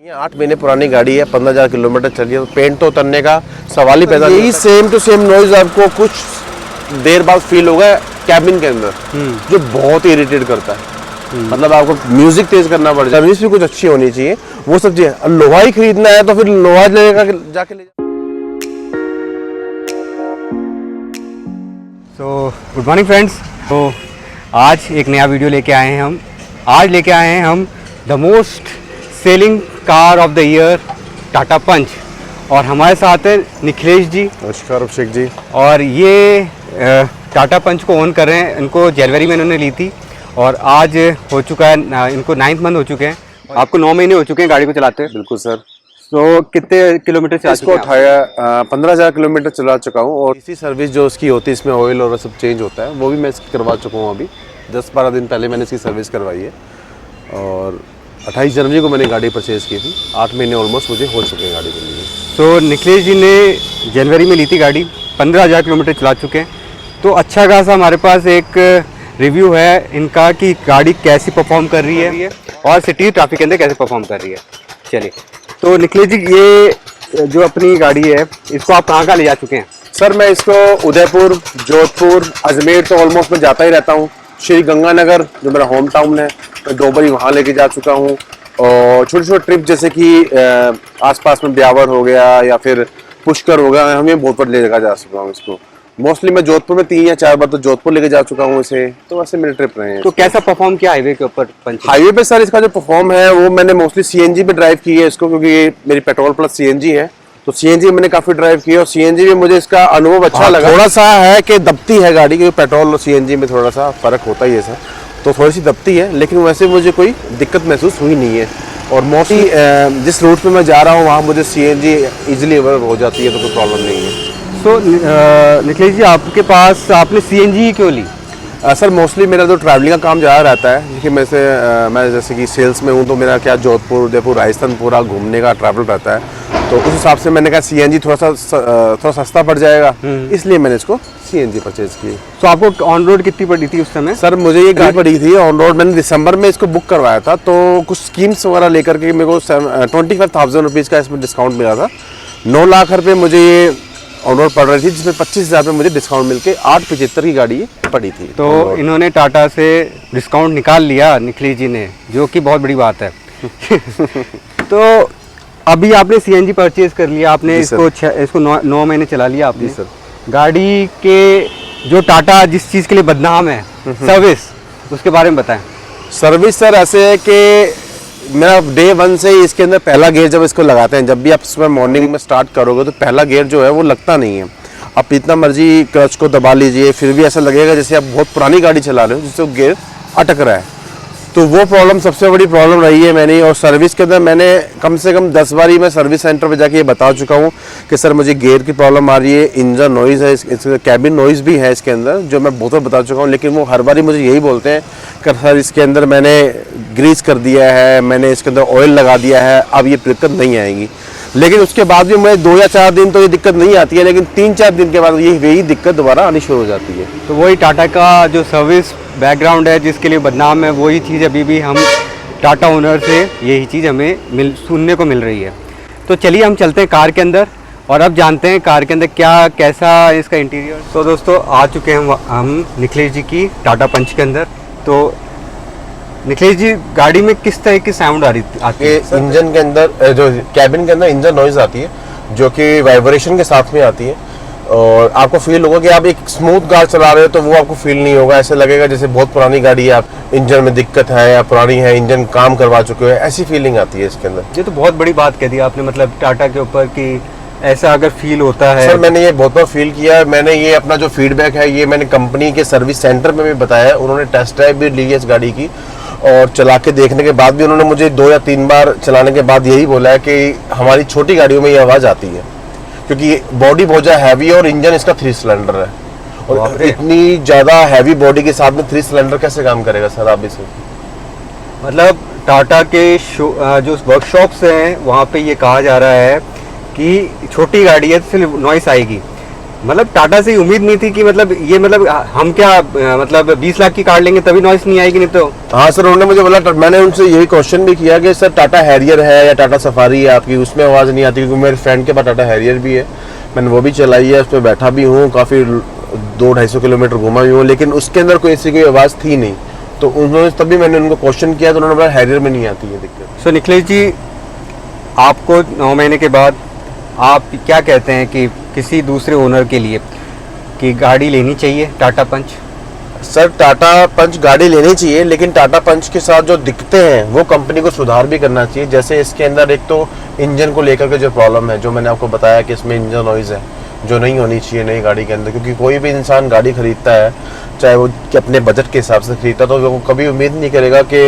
ये 8 महीने पुरानी गाड़ी है, 15,000 किलोमीटर चली है, तो पेंट तो उतरने का सवाल ही पैदा नहीं। यही सेम टू सेम नॉइज आपको कुछ देर बाद फील होगा कैबिन के अंदर, जो बहुत ही इरिटेट करता है। मतलब आपको म्यूजिक तेज करना पड़ जाए, सर्विस भी कुछ अच्छी होनी चाहिए, वो सब चीजें। लोहा ही खरीदना है तो फिर लोहा लेगा जाके ले। तो गुड मॉर्निंग फ्रेंड्स। तो आज एक नया वीडियो लेके आए हैं हम। आज लेके आए हैं हम the most selling car of the year Tata Punch, और हमारे साथ है निखिलेश जी। नमस्कार अभिषेक जी। और ये टाटा पंच को ओन कर रहे हैं। इनको जनवरी में इन्होंने ली थी और आज हो चुका है इनको 9th मंथ हो चुके हैं। आपको 9 महीने हो चुके हैं गाड़ी को चलाते हैं। बिल्कुल सर। तो कितने किलोमीटर चला चुके हैं? इसको उठाया 15,000 किलोमीटर चला चुका हूँ, और इसी सर्विस जो उसकी होती है, इसमें ऑयल और सब चेंज होता है, वो भी मैं करवा चुका हूँ। अभी 10-12 दिन पहले मैंने इसकी सर्विस करवाई है, और 28 जनवरी को मैंने गाड़ी परचेज़ की थी। 8 महीने ऑलमोस्ट मुझे हो चुके हैं गाड़ी के लिए। तो निखिलेश जी ने जनवरी में ली थी गाड़ी, 15,000 किलोमीटर चला चुके हैं। तो अच्छा खासा हमारे पास एक रिव्यू है इनका कि गाड़ी कैसी परफॉर्म कर रही है और सिटी ट्रैफिक के अंदर कैसे परफॉर्म कर रही है। चलिए, तो निखिलेश जी, ये जो अपनी गाड़ी है इसको आप कहाँ ले जा चुके हैं? सर मैं इसको उदयपुर, जोधपुर, अजमेर तो ऑलमोस्ट मैं जाता ही रहता हूँ। श्री गंगानगर जो मेरा होम टाउन है, मैं 2 बारी वहाँ लेके जा चुका हूँ। और छोटे छोटे ट्रिप जैसे कि आसपास में ब्यावर हो गया या फिर पुष्कर हो गया, हमें बहुत बार लेकर जा चुका हूँ इसको। मोस्टली मैं जोधपुर में 3 या 4 बार तो जोधपुर लेके जा चुका हूँ इसे। तो वैसे मेरे ट्रिप रहे हैं। तो कैसा परफॉर्म किया हाईवे के ऊपर पंच? हाईवे पे सर इसका जो परफॉर्म है वो मैंने मोस्टली सीएनजी पे ड्राइव की है इसको, क्योंकि ये मेरी पेट्रोल प्लस सीएनजी है। तो सीएनजी मैंने काफी ड्राइव की है, और सीएनजी में मुझे इसका अनुभव अच्छा लगा। थोड़ा सा है कि दबती है गाड़ी, क्योंकि पेट्रोल और सीएनजी में थोड़ा सा फर्क होता ही है सर, तो थोड़ी सी दबती है, लेकिन वैसे मुझे कोई दिक्कत महसूस हुई नहीं है। और मोस्टली जिस रूट पे मैं जा रहा हूँ वहाँ मुझे सीएनजी इजीली अवेलेबल हो जाती है, तो कोई प्रॉब्लम नहीं है। तो निखिलेश जी, आपके पास आपने सीएनजी क्यों ली? सर मोस्टली मेरा जो ट्रैवलिंग का काम ज़्यादा रहता है, कि मैं जैसे कि सेल्स में हूँ, तो मेरा क्या जोधपुर, उदयपुर, राजस्थान पूरा घूमने का ट्रैवल रहता है। तो उस हिसाब से मैंने कहा सीएनजी थोड़ा सस्ता पड़ जाएगा, इसलिए मैंने इसको सीएनजी परचेज की। तो आपको ऑन रोड कितनी पड़ी थी उस समय? सर मुझे ये गाड़ी पड़ी थी ऑन रोड, मैंने दिसंबर में इसको बुक करवाया था, तो कुछ स्कीम्स वगैरह लेकर के मेरे को 25,000 रुपीज़ का इसमें डिस्काउंट मिला था। 9 लाख रुपये मुझे ये ऑन रोड पड़ रही थी, जिसमें 25,000 रुपये मुझे डिस्काउंट मिलके 875 की गाड़ी पड़ी थी। तो इन्होंने टाटा से डिस्काउंट निकाल लिया निखिलेश जी ने, जो कि बहुत बड़ी बात है। तो अभी आपने सीएनजी परचेज कर लिया, आपने इसको 9 महीने चला लिया आपने। सर गाड़ी के जो टाटा जिस चीज़ के लिए बदनाम है, सर्विस, उसके बारे में बताएं। सर्विस सर ऐसे है कि मेरा डे 1 से ही इसके अंदर पहला गियर जब इसको लगाते हैं, जब भी आप सुबह मॉर्निंग में स्टार्ट करोगे तो पहला गियर जो है वो लगता नहीं है। आप इतना मर्जी क्लच को दबा लीजिए, फिर भी ऐसा लगेगा जैसे आप बहुत पुरानी गाड़ी चला रहे हो, जिससे गियर अटक रहा है। तो वो प्रॉब्लम सबसे बड़ी प्रॉब्लम रही है मैंने। और सर्विस के अंदर मैंने कम से कम 10 बारी मैं सर्विस सेंटर पे जाके ये बता चुका हूँ कि सर मुझे गियर की प्रॉब्लम आ रही है, इंजन नॉइज़ है, इसके कैबिन नॉइज़ भी है इसके अंदर, जो मैं बहुत बार बता चुका हूँ। लेकिन वो हर बारी मुझे यही बोलते हैं कि सर इसके अंदर मैंने ग्रीस कर दिया है, मैंने इसके अंदर ऑयल लगा दिया है, अब ये दिक्कत नहीं आएगी। लेकिन उसके बाद भी मैं 2 या 4 दिन तो ये दिक्कत नहीं आती है, लेकिन 3-4 दिन के बाद यही दिक्कत दोबारा आनी शुरू हो जाती है। तो वही टाटा का जो सर्विस बैकग्राउंड है, जिसके लिए बदनाम है, वही चीज़ अभी भी हम टाटा ओनर से यही चीज़ हमें सुनने को मिल रही है। तो चलिए हम चलते हैं कार के अंदर, और अब जानते हैं कार के अंदर कैसा इसका इंटीरियर। तो दोस्तों, आ चुके हैं हम निखिलेश जी की टाटा पंच के अंदर। तो निखिलेश जी, गाड़ी में किस तरह की साउंड आती है? इंजन के अंदर, जो कैबिन के अंदर इंजन नॉइज आती है, जो कि वाइब्रेशन के साथ में आती है, और आपको फील होगा कि आप एक स्मूथ कार चला रहे हो, तो वो आपको फील नहीं होगा। ऐसे लगेगा जैसे बहुत पुरानी गाड़ी है, आप इंजन में दिक्कत है या पुरानी है, इंजन काम करवा चुके हो, ऐसी फीलिंग आती है इसके अंदर। ये तो बहुत बड़ी बात कह दी आपने, मतलब टाटा के ऊपर कि ऐसा अगर फील होता है। सर मैंने ये बहुत बार फील किया है। मैंने ये अपना जो फीडबैक है ये मैंने कंपनी के सर्विस सेंटर में भी बताया है। उन्होंने टेस्ट ड्राइव भी ली है इस गाड़ी की, और चला के देखने के बाद भी उन्होंने मुझे 2 या 3 बार चलाने के बाद यही बोला है कि हमारी छोटी गाड़ियों में ये आवाज़ आती है, क्योंकि बॉडी बहुत ज़्यादा हैवी है और इंजन इसका 3 सिलेंडर है। और इतनी ज़्यादा हैवी बॉडी के साथ में 3 सिलेंडर कैसे काम करेगा सर आप इसे? मतलब टाटा के जो वर्कशॉप्स हैं वहाँ पे ये कहा जा रहा है कि छोटी गाड़ी है तो सिर्फ नॉइस आएगी, मतलब टाटा से उम्मीद नहीं थी कि मतलब ये मतलब हम क्या मतलब 20 लाख की कार लेंगे तभी नॉइस नहीं आएगी, नहीं तो। हाँ सर, उन्होंने मुझे बोला, मैंने उनसे यही क्वेश्चन भी किया कि सर टाटा हैरियर है या टाटा सफारी है आपकी, उसमें आवाज़ नहीं आती, क्योंकि मेरे फ्रेंड के पास टाटा हैरियर भी है, मैंने वो भी चलाई है, उस पर बैठा भी हूँ, काफ़ी 200-250 किलोमीटर घूमा भी हूँ, लेकिन उसके अंदर कोई ऐसी कोई आवाज़ थी नहीं। तो उन्होंने तभी मैंने उनको क्वेश्चन किया तो उन्होंने बोला हैरियर में नहीं आती है दिक्कत। सो निखिलेश जी, आपको 9 महीने के बाद आप क्या कहते हैं कि किसी दूसरे ओनर के लिए कि गाड़ी लेनी चाहिए टाटा पंच? सर टाटा पंच गाड़ी लेनी चाहिए, लेकिन टाटा पंच के साथ जो दिक्कतें हैं वो कंपनी को सुधार भी करना चाहिए। जैसे इसके अंदर एक तो इंजन को लेकर के जो प्रॉब्लम है, जो मैंने आपको बताया कि इसमें इंजन नॉइज़ है जो नहीं होनी चाहिए नई गाड़ी के अंदर, क्योंकि कोई भी इंसान गाड़ी खरीदता है, चाहे वो कि अपने बजट के हिसाब से खरीदता, तो वो कभी उम्मीद नहीं करेगा कि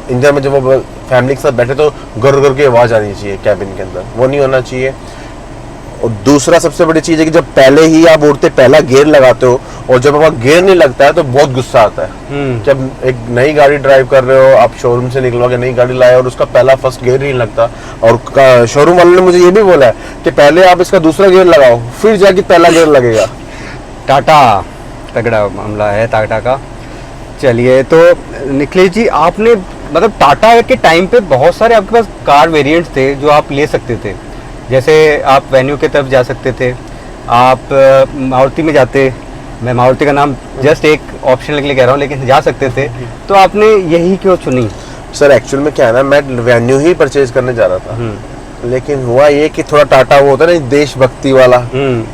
इंजन में जब वो फैमिली के साथ बैठे तो गुर गुर की आवाज़ आनी चाहिए कैबिन के अंदर, वो नहीं होना चाहिए। और दूसरा सबसे बड़ी चीज़ है कि जब पहले ही आप उड़ते पहला गियर लगाते हो और जब आपका गियर नहीं लगता है तो बहुत गुस्सा आता है। जब एक नई गाड़ी ड्राइव कर रहे हो, आप शोरूम से निकलवा के नई गाड़ी लाए और उसका पहला फर्स्ट गियर नहीं लगता, और शोरूम वाले ने मुझे ये भी बोला है कि पहले आप इसका दूसरा गियर लगाओ फिर जाके पहला गियर लगेगा। टाटा तगड़ा मामला है टाटा का। चलिए, तो निखिलेश जी, आपने मतलब टाटा के टाइम पे बहुत सारे आपके पास कार वेरिएंट्स थे जो आप ले सकते थे। जैसे आप वेन्यू की तरफ जा सकते थे, आप मारुति में जाते, मैं मारुति का नाम जस्ट एक ऑप्शन के लिए कह रहा हूँ, लेकिन जा सकते थे, तो आपने यही क्यों चुनी? सर एक्चुअल में क्या है ना, मैं वेन्यू ही परचेज करने जा रहा था, लेकिन हुआ ये कि थोड़ा टाटा वो होता है ना देशभक्ति वाला,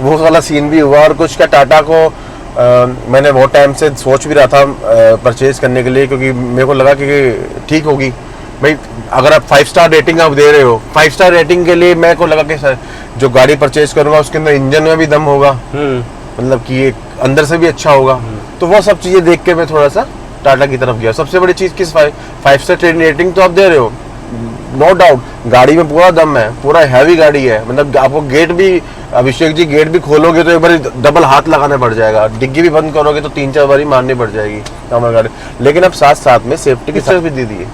वो वाला सीन भी हुआ। और कुछ क्या टाटा को मैंने बहुत टाइम से सोच भी रहा था परचेज करने के लिए, क्योंकि मेरे को लगा कि ठीक होगी भाई, अगर आप 5 स्टार रेटिंग आप दे रहे हो, 5 स्टार रेटिंग के लिए मेरे को लगा कि सर जो गाड़ी परचेज करूंगा उसके अंदर इंजन में भी दम होगा, मतलब कि ये अंदर से भी अच्छा होगा। तो वो सब चीज़ें देख के मैं थोड़ा सा टाटा की तरफ गया। सबसे बड़ी चीज़ किस 5 स्टार रेटिंग तो आप दे रहे हो, नो डाउट गाड़ी में पूरा दम है, पूरा हैवी गाड़ी है, मतलब आपको गेट भी, अभिषेक जी गेट भी खोलोगे तो एक बार डबल हाथ लगाने पड़ जाएगा, डिग्गी भी बंद करोगे तो 3-4 बारी मारनी पड़ जाएगी हमारी गाड़ी। लेकिन अब साथ साथ में सेफ्टी की सर्विस भी दे दी है,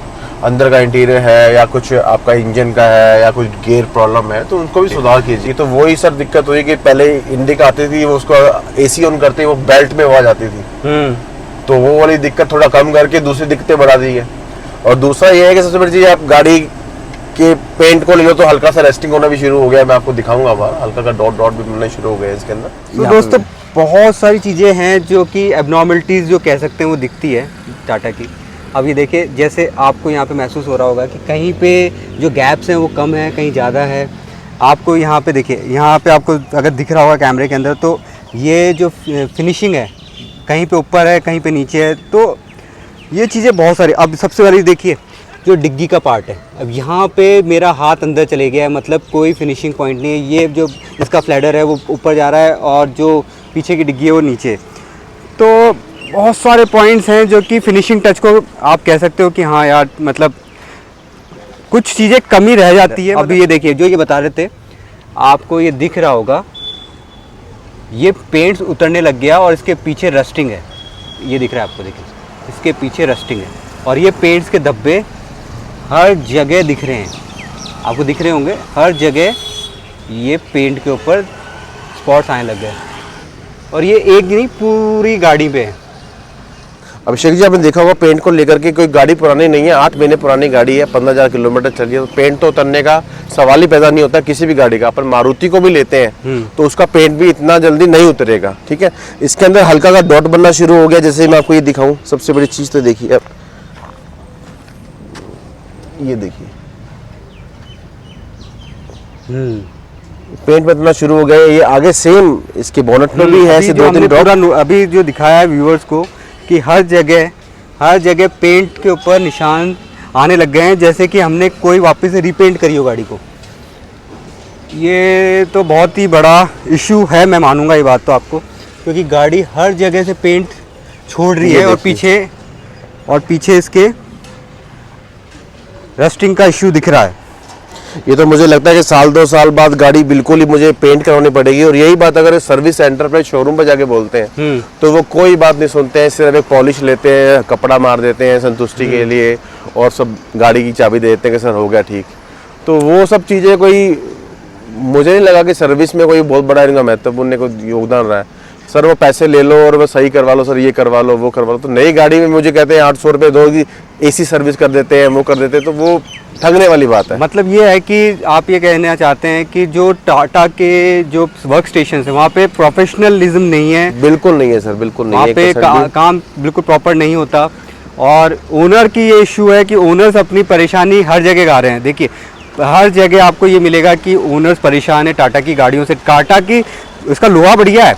अंदर का इंटीरियर है या कुछ आपका इंजन का है या कुछ गियर प्रॉब्लम है तो उनको भी सुधार कीजिए। तो वही सर दिक्कत हुई कि पहले इंडिका आती थी, वो उसको एसी ऑन करते ही वो बेल्ट में आवाज आती थी, तो वो वाली दिक्कत थोड़ा कम करके दूसरी दिक्कतें बढ़ा दी है। और दूसरा ये है कि सबसे बड़ी चीज़, आप गाड़ी के पेंट को ले लो तो हल्का सा रेस्टिंग होना भी शुरू हो गया, मैं आपको दिखाऊंगा बाहर, हल्का का डॉट डॉट भी मिलना शुरू हो गया इसके अंदर। तो दोस्तों, बहुत सारी चीज़ें हैं जो कि एबनॉर्मलिटीज़ जो कह सकते हैं वो दिखती है टाटा की। अब ये देखिए, जैसे आपको यहाँ पे महसूस हो रहा होगा कि कहीं पे जो गैप्स हैं वो कम है, कहीं ज़्यादा है। आपको यहाँ पे देखिए, यहाँ पे आपको अगर दिख रहा होगा कैमरे के अंदर, तो ये जो फिनिशिंग है कहीं पे ऊपर है कहीं पे नीचे है, तो ये चीज़ें बहुत सारी। अब सबसे बड़ी देखिए जो डिग्गी का पार्ट है, अब यहाँ पे मेरा हाथ अंदर चले गया है, मतलब कोई फिनिशिंग पॉइंट नहीं है। ये जो इसका फ्लैडर है वो ऊपर जा रहा है और जो पीछे की डिग्गी है वो नीचे। तो बहुत सारे पॉइंट्स हैं जो कि फिनिशिंग टच को आप कह सकते हो कि हाँ यार, मतलब कुछ चीज़ें कमी रह जाती है। अभी ये देखिए, जो ये बता रहे थे, आपको ये दिख रहा होगा, ये पेंट्स उतरने लग गया और इसके पीछे रस्टिंग है, ये दिख रहा है आपको, देखिए इसके पीछे रस्टिंग है और ये पेंट्स के धब्बे हर जगह दिख रहे हैं, आपको दिख रहे होंगे हर जगह, ये पेंट के ऊपर स्पॉट्स आने लग गए और ये एक नहीं पूरी गाड़ी पे है। अभिषेक जी, आपने देखा होगा पेंट को लेकर के, कोई गाड़ी पुरानी नहीं है, 8 महीने पुरानी गाड़ी है, 15,000 किलोमीटर चली है, तो पेंट तो उतरने का सवाल ही पैदा नहीं होता किसी भी गाड़ी का। अपन मारुति को भी लेते हैं तो उसका पेंट भी इतना जल्दी नहीं उतरेगा, ठीक है। इसके अंदर हल्का का डॉट बनना शुरू हो गया, जैसे मैं आपको ये दिखाऊं, सबसे बड़ी चीज तो देखिए, अब ये देखिए पेंट बनना शुरू हो गया। ये आगे सेम इसके बोनट में भी है, ऐसे 2-3 डॉट। अभी जो दिखाया है व्यूअर्स को कि हर जगह पेंट के ऊपर निशान आने लग गए हैं, जैसे कि हमने कोई वापस से रीपेंट करी हो गाड़ी को। ये तो बहुत ही बड़ा इशू है, मैं मानूंगा ये बात तो आपको, क्योंकि गाड़ी हर जगह से पेंट छोड़ रही है और पीछे इसके रस्टिंग का इशू दिख रहा है। ये तो मुझे लगता है कि 1-2 साल बाद गाड़ी बिल्कुल ही मुझे पेंट करवानी पड़ेगी। और यही बात अगर सर्विस सेंटर पे, शोरूम पे जाके बोलते हैं तो वो कोई बात नहीं सुनते हैं, सिर्फ एक पॉलिश लेते हैं, कपड़ा मार देते हैं संतुष्टि के लिए और सब गाड़ी की चाबी दे देते हैं कि सर हो गया ठीक। तो वो सब चीज़ें कोई मुझे नहीं लगा कि सर्विस में कोई बहुत बड़ा इनका महत्वपूर्ण कोई योगदान रहा है सर। वो पैसे ले लो और वो सही करवा लो सर, ये करवा लो वो करवा लो। तो नई गाड़ी में मुझे कहते हैं 800 रुपये दोगी, AC सर्विस कर देते हैं, वो कर देते हैं, तो वो ठगने वाली बात है। मतलब ये है कि आप ये कहना चाहते हैं कि जो टाटा के जो वर्क स्टेशन है वहाँ पे प्रोफेशनलिज्म नहीं है। बिल्कुल नहीं है सर, बिल्कुल नहीं वहाँ है। पे काम बिल्कुल प्रॉपर नहीं होता। और ओनर की ये इशू है कि ओनर्स अपनी परेशानी हर जगह गा रहे हैं। देखिए हर जगह आपको ये मिलेगा कि ओनर्स परेशान है टाटा की गाड़ियों से। टाटा की इसका लोहा बढ़िया है,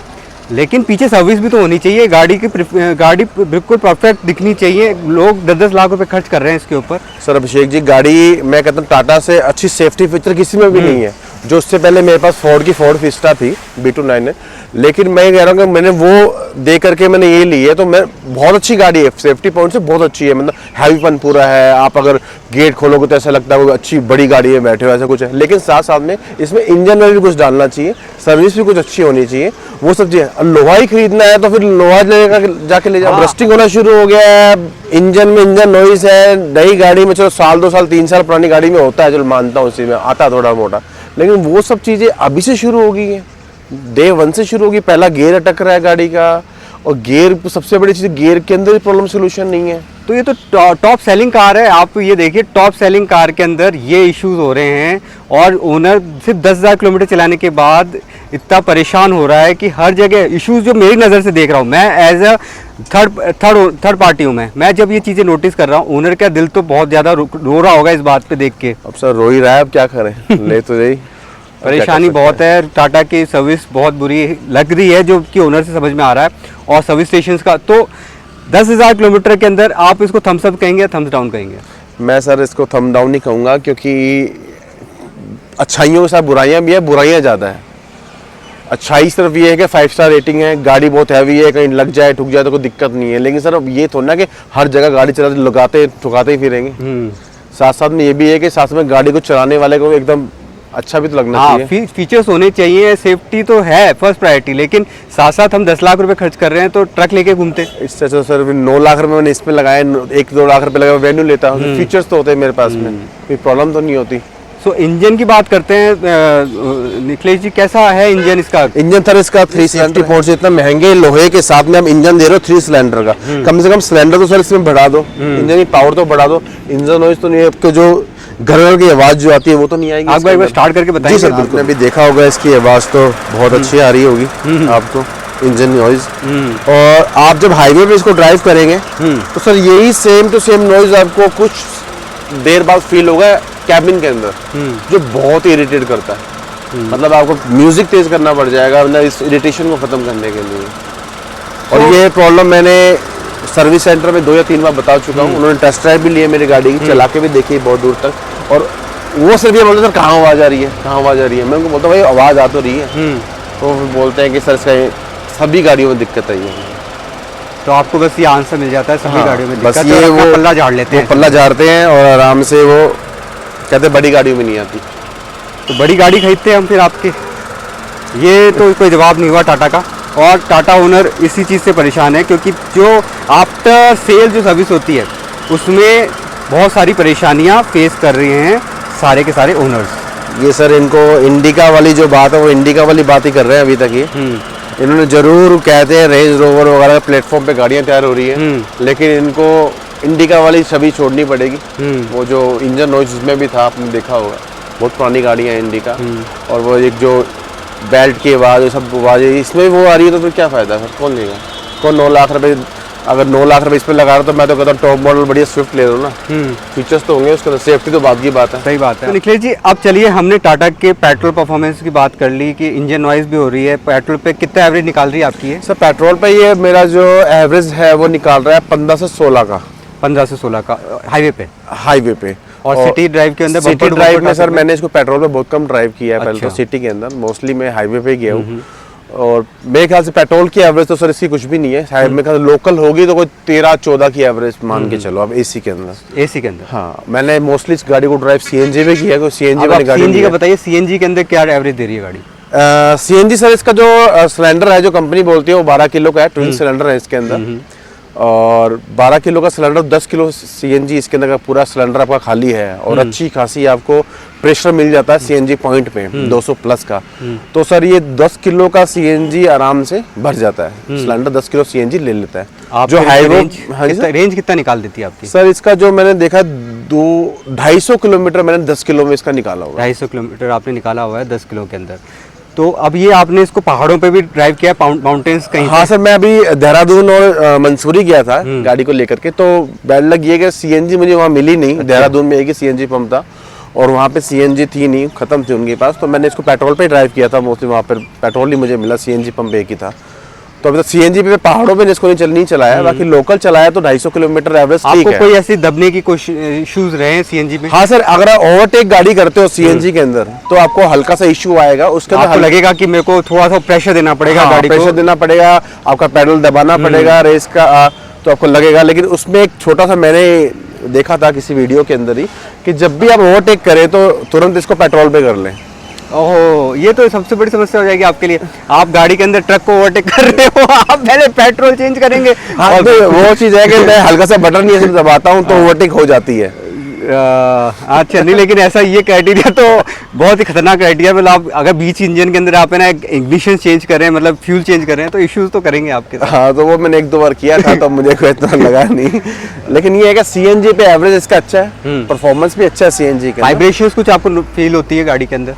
लेकिन पीछे सर्विस भी तो होनी चाहिए। गाड़ी बिल्कुल परफेक्ट दिखनी चाहिए। लोग 10-10 लाख रुपए खर्च कर रहे हैं इसके ऊपर। सर अभिषेक जी, गाड़ी मैं कहता हूँ टाटा से अच्छी सेफ्टी फीचर किसी में भी नहीं है। जो उससे पहले मेरे पास फोर्ड फिस्टा थी B29 है, लेकिन मैं कह रहा हूँ कि मैंने वो दे करके मैंने ये ली है, तो मैं बहुत अच्छी गाड़ी है, सेफ्टी पॉइंट से बहुत अच्छी है। मतलब हैवीपन पूरा है, आप अगर गेट खोलोगे तो ऐसा लगता है वो अच्छी बड़ी गाड़ी है, बैठे हो ऐसा कुछ है। लेकिन साथ साथ में इसमें इंजन में भी कुछ डालना चाहिए, सर्विस भी कुछ अच्छी होनी चाहिए, वो सब चीज़ें। लोहा ही खरीदना है तो फिर लोहा जाके ले जाओ। रस्टिंग होना शुरू हो गया है, इंजन में इंजन नॉइज है। नई गाड़ी में चलो 1 2 साल 3 साल पुरानी गाड़ी में होता है, चलो मानता हूँ, उसी में आता है थोड़ा मोटा, लेकिन वो सब चीज़ें अभी से शुरू हो गई है, डे 1 से शुरू होगी। पहला गियर अटक रहा है गाड़ी का, और गियर सबसे बड़ी चीज़, गियर के अंदर ही प्रॉब्लम सोल्यूशन नहीं है। तो ये तो टॉप सेलिंग कार है। आप ये देखिए टॉप सेलिंग कार के अंदर ये इश्यूज हो रहे हैं, और ओनर सिर्फ 10,000 किलोमीटर चलाने के बाद इतना परेशान हो रहा है कि हर जगह इश्यूज जो मेरी नज़र से देख रहा हूँ मैं, एज अ थर्ड पार्टी हूँ मैं जब ये चीज़ें नोटिस कर रहा हूँ, ओनर का दिल तो बहुत ज़्यादा रो रहा होगा इस बात पे देख के। अब सर रो ही रहा है, अब क्या करें। ले तो यही परेशानी बहुत है। टाटा की सर्विस बहुत बुरी लग रही है, जो कि ओनर से समझ में आ रहा है। और सर्विस स्टेशन का तो 10,000 किलोमीटर के अंदर आप इसको थम्स अप कहेंगे या थम्स डाउन कहेंगे? मैं सर इसको थम डाउन नहीं कहूँगा, क्योंकि अच्छाइयों के साथ बुराइयाँ भी है, बुराइयाँ ज़्यादा है। अच्छाई सिर्फ ये है कि 5 स्टार रेटिंग है, गाड़ी बहुत हैवी है, कहीं लग जाए ठुक जाए तो कोई दिक्कत नहीं है। लेकिन सर अब ये थोड़ा ना कि हर जगह गाड़ी चलाते लगाते ठुकाते ही फिरेंगे। साथ साथ में ये भी है कि साथ में गाड़ी को चलाने वाले को एकदम अच्छा भी तो लगना चाहिए। फीचर्स होने चाहिए, सेफ्टी तो है फर्स्ट प्रायोरिटी, लेकिन साथ साथ हम 10 लाख रुपए खर्च कर रहे हैं तो ट्रक लेके घूमते। इससे अच्छा सर 9 लाख रुपए मैंने इसमें लगाए, 1-2 लाख रुपए लगाए, वेन्यू लेता हूँ, फीचर्स तो होते हैं मेरे पास में, कोई प्रॉब्लम तो नहीं होती। सो इंजन की बात करते हैं, निखिलेश जी कैसा है इंजन इसका? इंजन सर इसका 360 पोर्ट से, इतना महंगे लोहे के साथ में हम इंजन दे रहे हो 3 सिलेंडर का। कम से कम सिलेंडर तो सर इसमें बढ़ा दो, इंजन की पावर तो बढ़ा दो, इंजन नॉइज तो नहीं है, आपको जो घर की आवाज जो आती है वो तो नहीं आएगी। आप एक बार स्टार्ट करके बताइए। सर आपने भी देखा होगा, इसकी आवाज तो बहुत अच्छी आ रही होगी आपको, इंजन नॉइज। और आप जब हाईवे पे इसको ड्राइव करेंगे तो सर यही सेम टू सेम नॉइज आपको कुछ देर बाद फील होगा कैबिन के अंदर, जो बहुत इरिटेट करता है। मतलब आपको म्यूजिक तेज करना पड़ जाएगा मतलब इस इरिटेशन को खत्म करने के लिए। और ये प्रॉब्लम मैंने सर्विस सेंटर में 2 या 3 बार बता चुका हूँ, उन्होंने टेस्ट ड्राइव भी लिए मेरी गाड़ी की, चला के भी देखी बहुत दूर तक, और वो सिर्फ ये बोलते सर कहाँ आवाज़ आ रही है, कहाँ आवाज़ आ रही है। मैं उनको बोलता हूँ भाई आवाज़ आ तो रही है, तो बोलते हैं कि सर इसका सभी गाड़ियों में दिक्कत आई है। तो आपको बस ये आंसर मिल जाता है सभी गाड़ियों में बस दिक्कत, ये वो पल्ला झाड़ लेते हैं, पल्ला झाड़ते हैं और आराम से वो कहते हैं बड़ी गाड़ियों में नहीं आती। तो बड़ी गाड़ी खरीदते हैं हम फिर आपके, ये तो कोई जवाब नहीं हुआ टाटा का। और टाटा ओनर इसी चीज़ से परेशान है, क्योंकि जो आफ्टर सेल जो सर्विस होती है उसमें बहुत सारी परेशानियां फेस कर रहे हैं सारे के सारे ओनर्स। ये सर इनको इंडिका वाली जो बात है वो इंडिका वाली बात ही कर रहे हैं अभी तक। ये इन्होंने जरूर कहते हैं रेंज रोवर वगैरह प्लेटफॉर्म पे गाड़ियां तैयार हो रही है, लेकिन इनको इंडिका वाली छवि छोड़नी पड़ेगी। वो जो इंजन नॉइज उसमें भी था, आपने देखा होगा, बहुत पुरानी गाड़ियाँ हैं इंडिका, और वो एक जो बेल्ट की आवाज़ सब आवाज़ इसमें वो आ रही है, तो फिर क्या फ़ायदा है? कौन लेगा? कौन 9 लाख रुपए, अगर 9 लाख रुपए इस पर लगा रहा तो मैं तो कहता हूँ टॉप मॉडल बढ़िया स्विफ्ट ले लो ना, फीचर्स तो होंगे उसके, सेफ्टी तो बात की बात है। सही बात है। तो निखिलेश जी अब चलिए, हमने टाटा के पेट्रोल परफॉर्मेंस की बात कर ली कि इंजन नॉइज भी हो रही है, पेट्रोल पे कितना एवरेज निकाल रही है आपकी है? सर पेट्रोल पे ये मेरा जो एवरेज है वो निकाल रहा है 15 से 16 का। 15 से 16 का हाईवे पे। और सिटी ड्राइव के अंदर? सिटी ड्राइव में सर मैंने इसको पेट्रोल पे बहुत कम ड्राइव किया है। पहले तो सिटी के अंदर मोस्टली मैं हाईवे पे गया हूँ, और मेरे ख्याल से पेट्रोल की एवरेज तो सर इसकी कुछ भी नहीं है शायद। मेरे ख्याल लोकल होगी तो कोई 13-14 की एवरेज मान के चलो आप एसी के अंदर। हाँ, मैंने मोस्टली इस गाड़ी को ड्राइव सीएनजी में किया है। सीएनजी वाली गाड़ी, सीएनजी का बताइए, सीएनजी के अंदर क्या एवरेज दे रही है गाड़ी? सीएनजी सर इसका जो सिलेंडर है, जो कंपनी बोलती है, वो 12 किलो का है, ट्विन सिलेंडर है इसके अंदर। और 12 किलो का सिलेंडर, 10 किलो सीएनजी इसके अंदर का पूरा सिलेंडर आपका खाली है और अच्छी खासी आपको प्रेशर मिल जाता है सीएनजी पॉइंट पे 200 प्लस का। तो सर ये 10 किलो का सीएनजी आराम से भर जाता है, सिलेंडर 10 किलो सीएनजी ले लेता है। आप जो हाईवे रेंज कितना निकाल देती है आपकी? सर इसका जो मैंने देखा 250 किलोमीटर मैंने 10 किलो में इसका निकाला हुआ है। 250 किलोमीटर आपने निकाला हुआ है 10 किलो के अंदर। तो अब ये आपने इसको पहाड़ों पे भी ड्राइव किया, माउंटेन्स कहीं? हाँ सर, मैं अभी देहरादून और मंसूरी गया था गाड़ी को लेकर के, तो बैड लग ये कि सीएनजी मुझे वहाँ मिली नहीं। देहरादून में एक ही सीएनजी पंप था और वहाँ पे सीएनजी थी नहीं, खत्म थी उनके पास, तो मैंने इसको पेट्रोल पे ड्राइव किया था मोस्टली। वहाँ पर पेट्रोल ही मुझे मिला, सीएनजी पंप एक ही था। तो अभी तक सीएनजी पे पहाड़ों पे इसको नहीं चलाया, बाकी लोकल चलाया तो 250 किलोमीटर एवरेज ठीक है। आपको कोई ऐसी दबने की कुछ इश्यूज रहे हैं सीएनजी में? हाँ सर, अगर आप ओवरटेक गाड़ी करते हो सीएनजी के अंदर तो आपको हल्का सा इश्यू आएगा। उसके अंदर आपको लगेगा कि मेरे को थोड़ा सा प्रेशर देना पड़ेगा, गाड़ी को प्रेशर देना पड़ेगा, आपका पैडल दबाना पड़ेगा रेस का, तो आपको लगेगा। लेकिन उसमें एक छोटा सा मैंने देखा था किसी वीडियो के अंदर ही कि जब भी आप ओवरटेक करें तो तुरंत इसको पेट्रोल पे कर लें। ओहो, ये तो सबसे बड़ी समस्या हो जाएगी आपके लिए। आप गाड़ी के अंदर ट्रक को ओवरटेक कर रहे हो, आप पहले पेट्रोल चेंज करेंगे। हाँ, तो वो चीज़ है कि मैं हल्का सा बटन ये दबाता हूँ तो ओवरटेक हो जाती है। अच्छा, नहीं लेकिन ऐसा ये क्राइटेरिया तो बहुत ही खतरनाक क्राइटेरिया। मतलब आप अगर बीच इंजन के अंदर आप है ना इग्निशन चेंज करें, मतलब फ्यूल चेंज करें, तो इश्यूज तो करेंगे आपके साथ। हाँ, तो वो मैंने 1-2 बार किया था तो मुझे कोई इतना लगा नहीं। लेकिन ये है कि सीएनजी पे एवरेज इसका अच्छा है, परफॉर्मेंस भी अच्छा है सीएनजी का। वाइब्रेशंस कुछ आपको फील होती है गाड़ी के अंदर?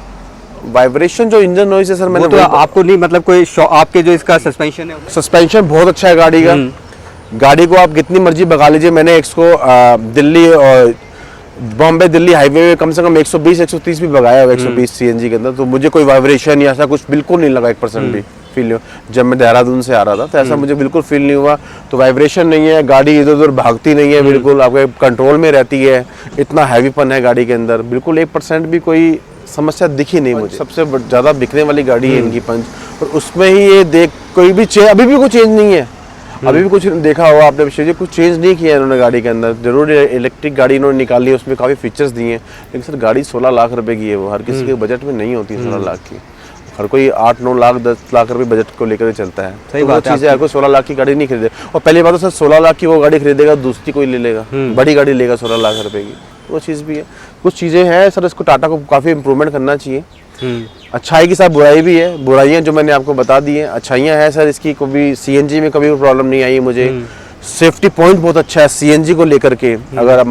वाइब्रेशन जो इंजन नॉइज है सर, मैंने तो आपको नहीं, मतलब कोई आपके जो इसका सस्पेंशन है? सस्पेंशन बहुत अच्छा है गाड़ी का। गाड़ी को आप कितनी मर्जी भगा लीजिए, मैंने इसको दिल्ली और बॉम्बे दिल्ली हाईवे में कम से कम 120-130 भी भगाया हुआ 120 सीएनजी के अंदर, तो मुझे कोई वाइब्रेशन या ऐसा कुछ बिल्कुल नहीं लगा, 1% भी फील नहीं हुआ। जब मैं देहरादून से आ रहा था तो ऐसा मुझे बिल्कुल फील नहीं हुआ। तो वाइब्रेशन नहीं है, गाड़ी इधर उधर भागती नहीं है, बिल्कुल आपके कंट्रोल में रहती है। इतना हैवीपन है गाड़ी के अंदर, बिल्कुल 1% भी कोई समस्या दिखी नहीं मुझे। सबसे ज़्यादा बिकने वाली गाड़ी है इनकी पंच, और उसमें ही ये देख कोई भी अभी भी कोई चेंज नहीं है। अभी भी कुछ देखा होगा आपने विषय, कुछ चेंज नहीं किया इन्होंने गाड़ी के अंदर। जरूर इलेक्ट्रिक गाड़ी इन्होंने निकाली है, उसमें काफ़ी फीचर्स दिए हैं, लेकिन सर गाड़ी 16 लाख रुपए की है। वो हर किसी के बजट में नहीं होती 16 लाख की। हर कोई 8-9 लाख 10 लाख रुपए बजट को लेकर चलता है। सही बात है। चीज़ है, हर कोई 16 लाख की गाड़ी नहीं खरीदे। और पहली बात तो सर 16 लाख की वो गाड़ी खरीदेगा, दूसरी कोई ले लेगा, बड़ी गाड़ी लेगा 16 लाख रुपए की, वो चीज़ भी है। कुछ चीज़ें हैं सर, इसको टाटा को काफ़ी इंप्रूवमेंट करना चाहिए। अच्छाई के साथ बुराई भी है। बुराइयां जो मैंने आपको बता दी हैं, अच्छाइयां हैं सर इसकी, कभी सीएनजी में कभी प्रॉब्लम नहीं आई मुझे। सेफ्टी पॉइंट बहुत अच्छा है सीएनजी को लेकर के। अगर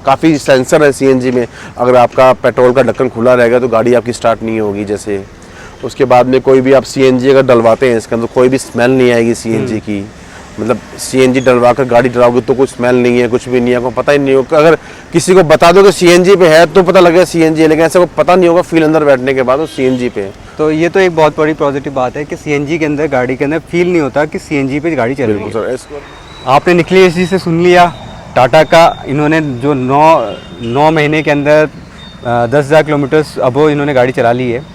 काफ़ी सेंसर है सीएनजी में, अगर आपका पेट्रोल का ढक्कन खुला रहेगा तो गाड़ी आपकी स्टार्ट नहीं होगी जैसे। उसके बाद में कोई भी आप सीएनजी अगर डलवाते हैं इसके अंदर, कोई भी स्मेल नहीं आएगी सीएनजी की। मतलब सीएनजी डलवा कर गाड़ी डलाओगे तो कोई स्मेल नहीं है, कुछ भी नहीं है, आपको पता ही नहीं होगा। अगर किसी को बता दो कि सीएनजी पे है तो पता लगेगा सीएनजी है, लेकिन ऐसा को पता नहीं होगा फील अंदर बैठने के बाद वो सीएनजी पे है। तो ये तो एक बहुत बड़ी पॉजिटिव बात है कि सीएनजी के अंदर, गाड़ी के अंदर फील नहीं होता कि सीएनजी पे गाड़ी चल रही है। आपने निखिलेश जी से सुन लिया टाटा का, इन्होंने जो 9 महीने के अंदर 10,000 किलोमीटर अबो इन्होंने गाड़ी चला ली है।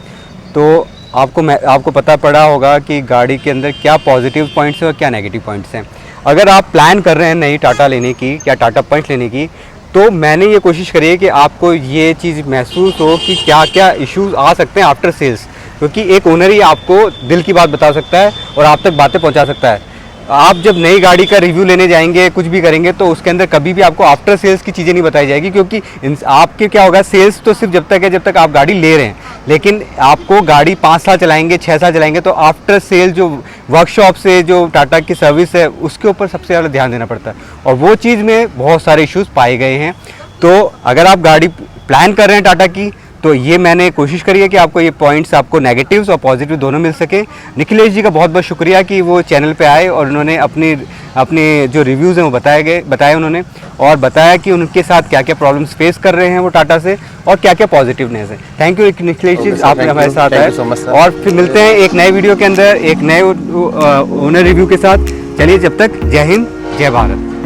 तो आपको पता पड़ा होगा कि गाड़ी के अंदर क्या पॉजिटिव पॉइंट्स हैं और क्या नेगेटिव पॉइंट्स हैं। अगर आप प्लान कर रहे हैं नई टाटा लेने की या टाटा पंच लेने की, तो मैंने ये कोशिश करी है कि आपको ये चीज़ महसूस हो कि क्या क्या इश्यूज आ सकते हैं आफ्टर सेल्स, क्योंकि एक ओनर ही आपको दिल की बात बता सकता है और आप तक बातें पहुंचा सकता है। आप जब नई गाड़ी का रिव्यू लेने जाएंगे, कुछ भी करेंगे, तो उसके अंदर कभी भी आपको आफ्टर सेल्स की चीज़ें नहीं बताई जाएगी, क्योंकि आपके क्या होगा, सेल्स तो सिर्फ जब तक है जब तक आप गाड़ी ले रहे हैं, लेकिन आपको गाड़ी 5 साल चलाएंगे, 6 साल चलाएंगे, तो आफ्टर सेल जो वर्कशॉप से जो टाटा की सर्विस है उसके ऊपर सबसे ज़्यादा ध्यान देना पड़ता है, और वो चीज़ में बहुत सारे इश्यूज़ पाए गए हैं। तो अगर आप गाड़ी प्लान कर रहे हैं टाटा की, तो ये मैंने कोशिश करी है कि आपको ये पॉइंट्स, आपको नेगेटिव्स और पॉजिटिव दोनों मिल सके। निखिलेश जी का बहुत बहुत शुक्रिया कि वो चैनल पे आए और उन्होंने अपने जो रिव्यूज़ हैं वो बताए उन्होंने, और बताया कि उनके साथ क्या क्या प्रॉब्लम्स फेस कर रहे हैं वो टाटा से, और क्या क्या पॉजिटिवनेस है। थैंक यू निखिलेश जी, आपने हमारे साथ आए। और फिर मिलते हैं एक नए वीडियो के अंदर एक नए ओनर रिव्यू के साथ। चलिए, जब तक जय हिंद, जय भारत।